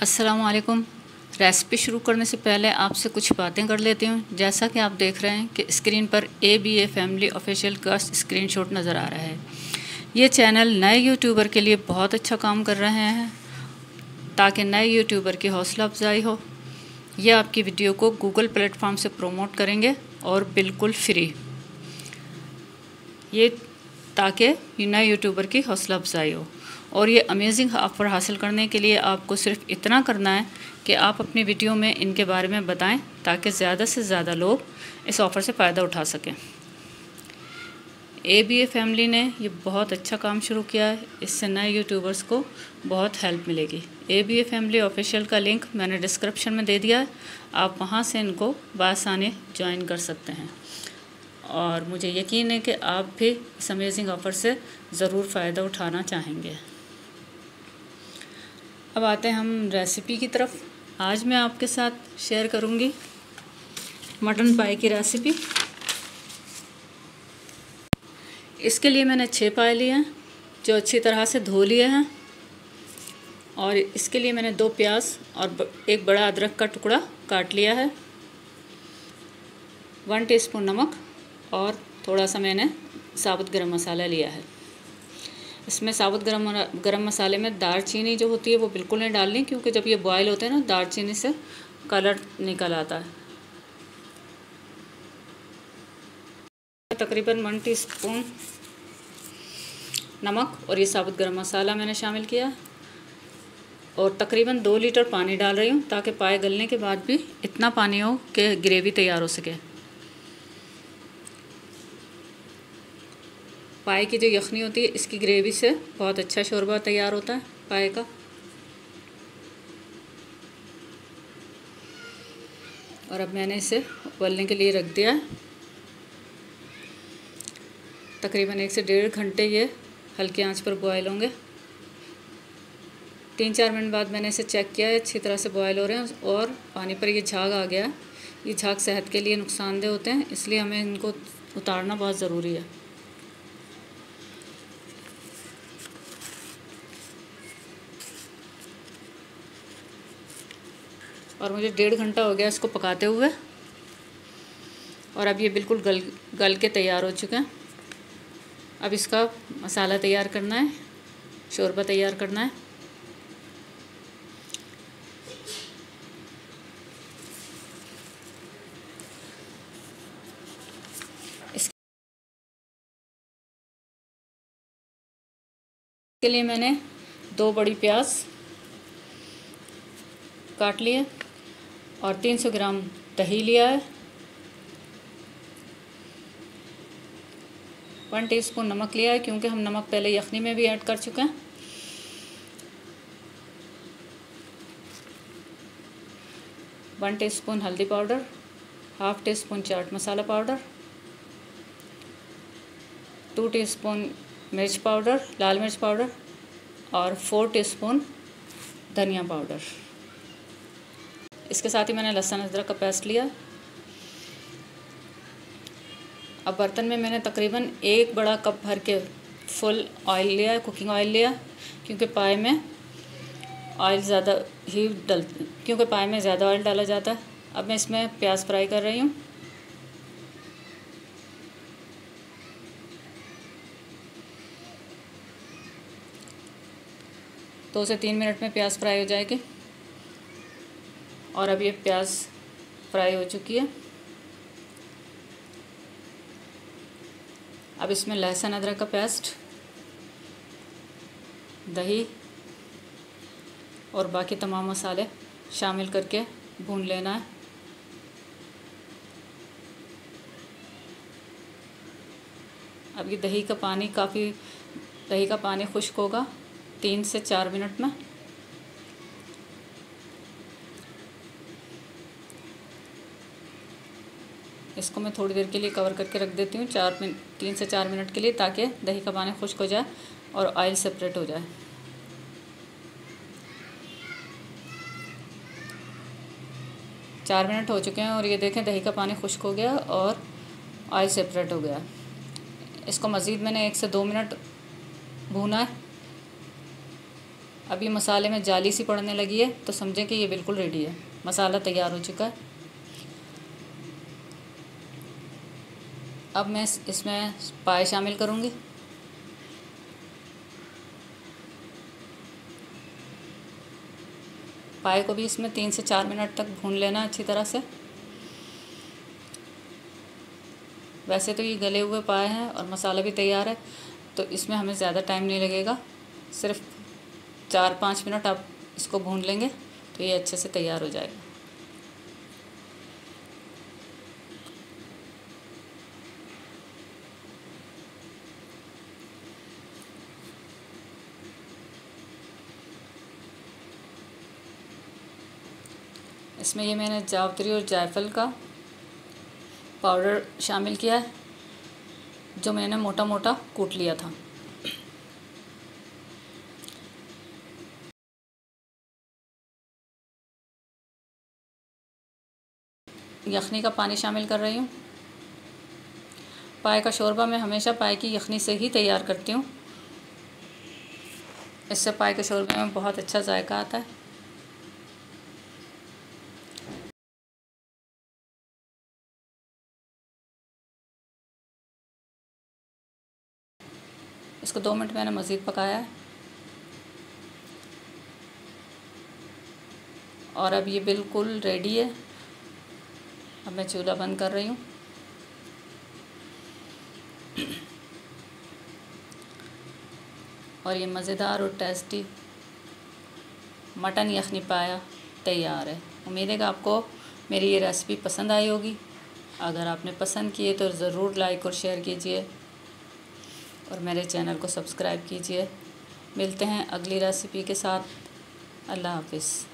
अस्सलामुअलैकुम। रेसिपी शुरू करने से पहले आपसे कुछ बातें कर लेती हूँ। जैसा कि आप देख रहे हैं कि स्क्रीन पर ABA फैमिली ऑफिशियल का स्क्रीनशॉट नज़र आ रहा है। ये चैनल नए यूट्यूबर के लिए बहुत अच्छा काम कर रहे हैं ताकि नए यूट्यूबर की हौसला अफजाई हो। ये आपकी वीडियो को गूगल प्लेटफॉर्म से प्रमोट करेंगे और बिल्कुल फ्री, ये ताकि नए यूट्यूबर की हौसला अफजाई हो। और ये अमेजिंग ऑफ़र हासिल करने के लिए आपको सिर्फ इतना करना है कि आप अपनी वीडियो में इनके बारे में बताएं ताकि ज़्यादा से ज़्यादा लोग इस ऑफ़र से फ़ायदा उठा सकें। ABA फैमिली ने ये बहुत अच्छा काम शुरू किया है, इससे नए यूट्यूबर्स को बहुत हेल्प मिलेगी। ABA फैमिली ऑफिशियल का लिंक मैंने डिस्क्रिप्शन में दे दिया है, आप वहाँ से इनको बासानी ज्वाइन कर सकते हैं। और मुझे यकीन है कि आप भी इस अमेजिंग ऑफ़र से ज़रूर फ़ायदा उठाना चाहेंगे। अब आते हैं हम रेसिपी की तरफ। आज मैं आपके साथ शेयर करूंगी मटन पाए की रेसिपी। इसके लिए मैंने 6 पाए लिए हैं जो अच्छी तरह से धो लिए हैं, और इसके लिए मैंने 2 प्याज और एक बड़ा अदरक का टुकड़ा काट लिया है। 1 टीस्पून नमक और थोड़ा सा मैंने साबुत गरम मसाला लिया है। इसमें साबुत गरम मसाले में दालचीनी जो होती है वो बिल्कुल नहीं डालनी, क्योंकि जब ये बॉयल होते हैं ना दालचीनी से कलर निकल आता है। तकरीबन 1 टीस्पून नमक और ये साबुत गरम मसाला मैंने शामिल किया, और तकरीबन 2 लीटर पानी डाल रही हूँ ताकि पाए गलने के बाद भी इतना पानी हो कि ग्रेवी तैयार हो सके। पाए की जो यखनी होती है इसकी ग्रेवी से बहुत अच्छा शोरबा तैयार होता है पाए का। और अब मैंने इसे उबलने के लिए रख दिया है। तकरीबन 1 से 1.5 घंटे ये हल्की आंच पर बॉयल होंगे। 3-4 मिनट बाद मैंने इसे चेक किया है, अच्छी तरह से बॉयल हो रहे हैं और पानी पर ये झाग आ गया है। ये झाग सेहत के लिए नुकसानदेह होते हैं, इसलिए हमें इनको उतारना बहुत ज़रूरी है। और मुझे 1.5 घंटा हो गया इसको पकाते हुए, और अब ये बिल्कुल गल के तैयार हो चुके हैं। अब इसका मसाला तैयार करना है, शोरबा तैयार करना है। इसके लिए मैंने 2 बड़ी प्याज काट लिए और 300 ग्राम दही लिया है। 1 टीस्पून नमक लिया है, क्योंकि हम नमक पहले यखनी में भी ऐड कर चुके हैं। 1 टीस्पून हल्दी powder, 1/2 teaspoon chaat masala powder, 2 teaspoon मिर्च पाउडर, लाल मिर्च पाउडर, और 4 टीस्पून धनिया पाउडर। इसके साथ ही मैंने लहसुन अदरक का पेस्ट लिया। अब बर्तन में मैंने तकरीबन 1 बड़ा कप भर के फुल ऑयल लिया है, कुकिंग ऑयल लिया, क्योंकि पाए में ज़्यादा ऑयल डाला जाता है। अब मैं इसमें प्याज फ्राई कर रही हूँ। दो से 3 मिनट में प्याज फ्राई हो जाएगी, और अब ये प्याज फ्राई हो चुकी है। अब इसमें लहसुन अदरक का पेस्ट, दही और बाकी तमाम मसाले शामिल करके भून लेना है। अब ये दही का पानी खुश्क होगा 3 से 4 मिनट में। इसको मैं थोड़ी देर के लिए कवर करके रख देती हूँ 3 से 4 मिनट के लिए, ताकि दही का पानी खुश्क हो जाए और ऑयल सेपरेट हो जाए। चार मिनट हो चुके हैं और ये देखें दही का पानी खुश्क हो गया और ऑयल सेपरेट हो गया। इसको मज़ीद मैंने 1 से 2 मिनट भूना है। अभी मसाले में जाली सी पड़ने लगी है तो समझें कि ये बिल्कुल रेडी है, मसाला तैयार हो चुका है। अब मैं इसमें पाए शामिल करूँगी। पाए को भी इसमें 3 से 4 मिनट तक भून लेना अच्छी तरह से। वैसे तो ये गले हुए पाए हैं और मसाला भी तैयार है, तो इसमें हमें ज़्यादा टाइम नहीं लगेगा। सिर्फ 4-5 मिनट आप इसको भून लेंगे तो ये अच्छे से तैयार हो जाएगा। इसमें ये मैंने जावित्री और जायफल का पाउडर शामिल किया है, जो मैंने मोटा मोटा कूट लिया था। यखनी का पानी शामिल कर रही हूँ। पाए का शोरबा मैं हमेशा पाए की यखनी से ही तैयार करती हूँ। इससे पाए के शोरबे में बहुत अच्छा जायका आता है। इसको 2 मिनट मैंने मज़ीद पकाया है और अब ये बिल्कुल रेडी है। अब मैं चूल्हा बंद कर रही हूँ। और ये मज़ेदार और टेस्टी मटन यखनी पाया तैयार है। उम्मीद है कि आपको मेरी ये रेसिपी पसंद आई होगी। अगर आपने पसंद किए तो ज़रूर लाइक और शेयर कीजिए और मेरे चैनल को सब्सक्राइब कीजिए। मिलते हैं अगली रेसिपी के साथ। अल्लाह हाफ़िज़।